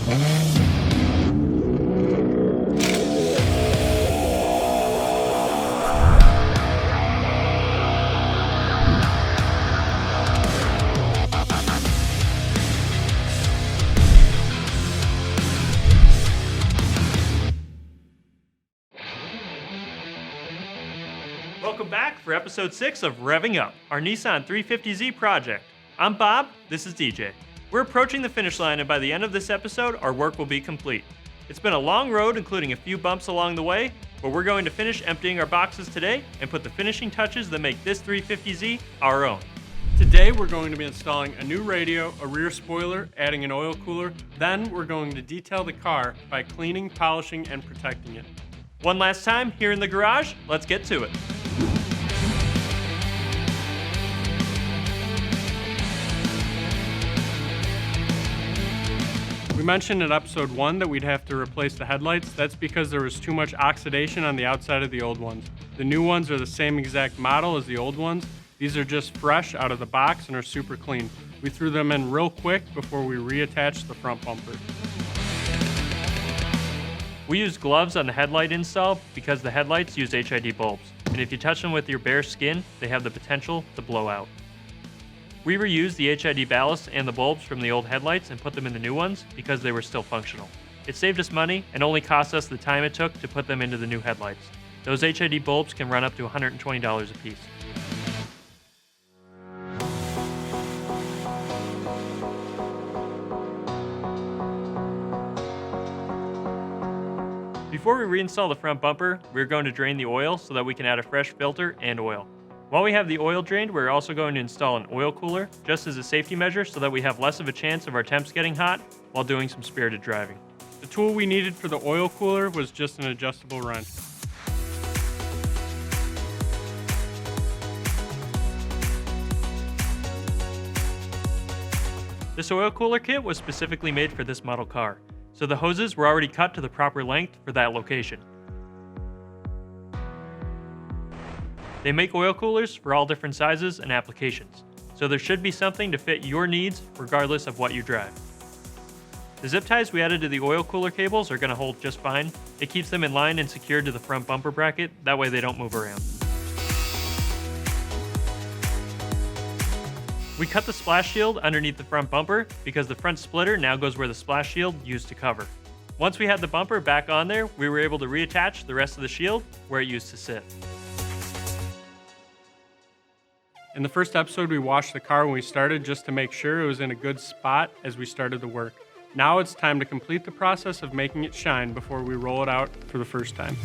Welcome back for episode 6 of Revving Up, our Nissan 350Z project. I'm Bob, this is DJ. We're approaching the finish line, and by the end of this episode, our work will be complete. It's been a long road, including a few bumps along the way, but we're going to finish emptying our boxes today and put the finishing touches that make this 350Z our own. Today we're going to be installing a new radio, a rear spoiler, adding an oil cooler, then we're going to detail the car by cleaning, polishing, and protecting it. One last time here in the garage, let's get to it. We mentioned in episode 1 that we'd have to replace the headlights. That's because there was too much oxidation on the outside of the old ones. The new ones are the same exact model as the old ones. These are just fresh out of the box and are super clean. We threw them in real quick before we reattached the front bumper. We use gloves on the headlight install because the headlights use HID bulbs, and if you touch them with your bare skin, they have the potential to blow out. We reused the HID ballast and the bulbs from the old headlights and put them in the new ones because they were still functional. It saved us money and only cost us the time it took to put them into the new headlights. Those HID bulbs can run up to $120 a piece. Before we reinstall the front bumper, we're going to drain the oil so that we can add a fresh filter and oil. While we have the oil drained, we're also going to install an oil cooler, just as a safety measure so that we have less of a chance of our temps getting hot while doing some spirited driving. The tool we needed for the oil cooler was just an adjustable wrench. This oil cooler kit was specifically made for this model car, so the hoses were already cut to the proper length for that location. They make oil coolers for all different sizes and applications, so there should be something to fit your needs regardless of what you drive. The zip ties we added to the oil cooler cables are going to hold just fine. It keeps them in line and secured to the front bumper bracket, that way they don't move around. We cut the splash shield underneath the front bumper because the front splitter now goes where the splash shield used to cover. Once we had the bumper back on there, we were able to reattach the rest of the shield where it used to sit. In the first episode, we washed the car when we started just to make sure it was in a good spot as we started the work. Now it's time to complete the process of making it shine before we roll it out for the first time.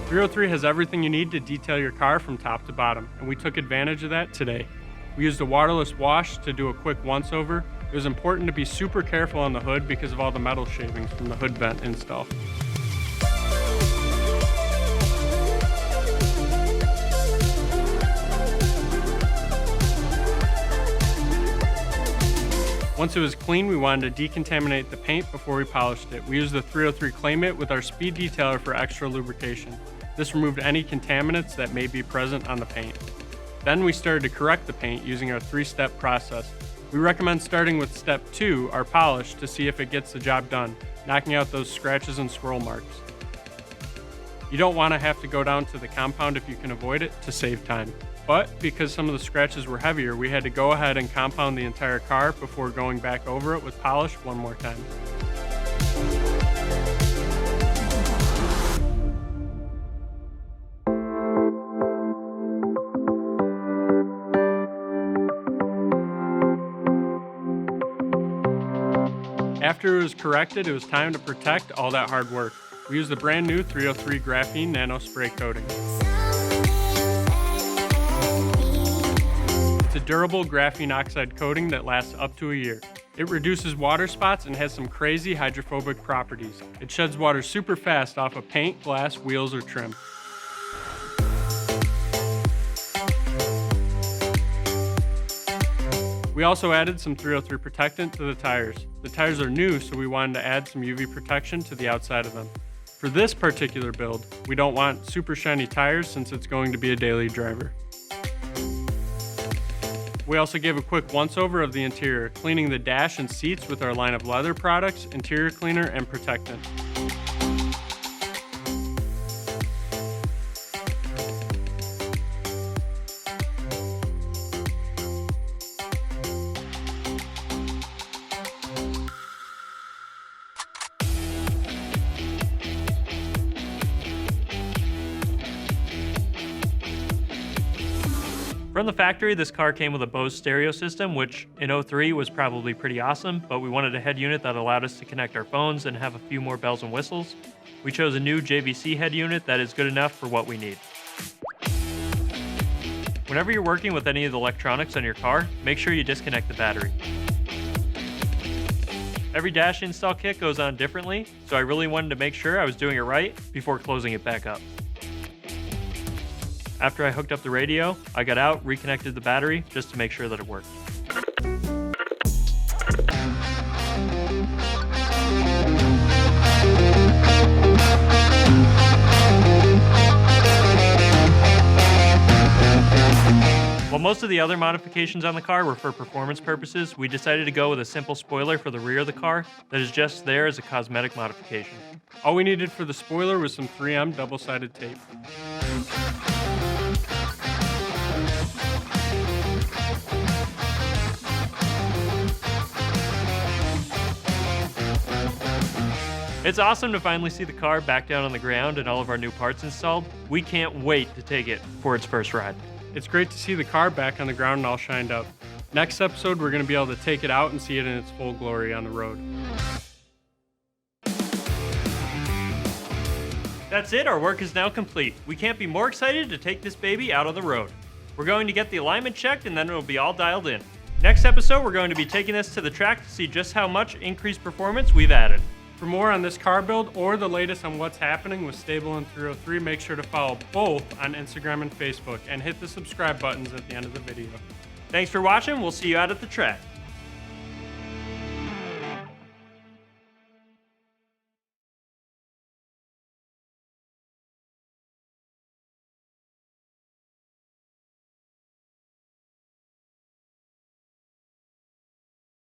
₿ has everything you need to detail your car from top to bottom, and we took advantage of that today. We used a waterless wash to do a quick once-over. It was important to be super careful on the hood because of all the metal shavings from the hood vent install. Once it was clean, we wanted to decontaminate the paint before we polished it. We used the 303 Clay Mitt with our speed detailer for extra lubrication. This removed any contaminants that may be present on the paint. Then we started to correct the paint using our 3-step process. We recommend starting with step 2, our polish, to see if it gets the job done, knocking out those scratches and swirl marks. You don't want to have to go down to the compound if you can avoid it to save time. But because some of the scratches were heavier, we had to go ahead and compound the entire car before going back over it with polish one more time. After it was corrected, it was time to protect all that hard work. We used the brand new 303 Graphene Nano spray coating. It's a durable graphene oxide coating that lasts up to a year. It reduces water spots and has some crazy hydrophobic properties. It sheds water super fast off of paint, glass, wheels, or trim. We also added some 303 protectant to the tires. The tires are new, so we wanted to add some UV protection to the outside of them. For this particular build, we don't want super shiny tires since it's going to be a daily driver. We also gave a quick once-over of the interior, cleaning the dash and seats with our line of leather products, interior cleaner, and protectant. From the factory, this car came with a Bose stereo system, which in '03 was probably pretty awesome, but we wanted a head unit that allowed us to connect our phones and have a few more bells and whistles. We chose a new JVC head unit that is good enough for what we need. Whenever you're working with any of the electronics on your car, make sure you disconnect the battery. Every dash install kit goes on differently, so I really wanted to make sure I was doing it right before closing it back up. After I hooked up the radio, I got out, reconnected the battery, just to make sure that it worked. While most of the other modifications on the car were for performance purposes, we decided to go with a simple spoiler for the rear of the car that is just there as a cosmetic modification. All we needed for the spoiler was some 3M double-sided tape. It's awesome to finally see the car back down on the ground and all of our new parts installed. We can't wait to take it for its first ride. It's great to see the car back on the ground and all shined up. Next episode, we're going to be able to take it out and see it in its full glory on the road. That's it, our work is now complete. We can't be more excited to take this baby out on the road. We're going to get the alignment checked and then it'll be all dialed in. Next episode, we're going to be taking this to the track to see just how much increased performance we've added. For more on this car build or the latest on what's happening with STA-BIL and 303, make sure to follow both on Instagram and Facebook and hit the subscribe buttons at the end of the video. Thanks for watching, we'll see you out at the track.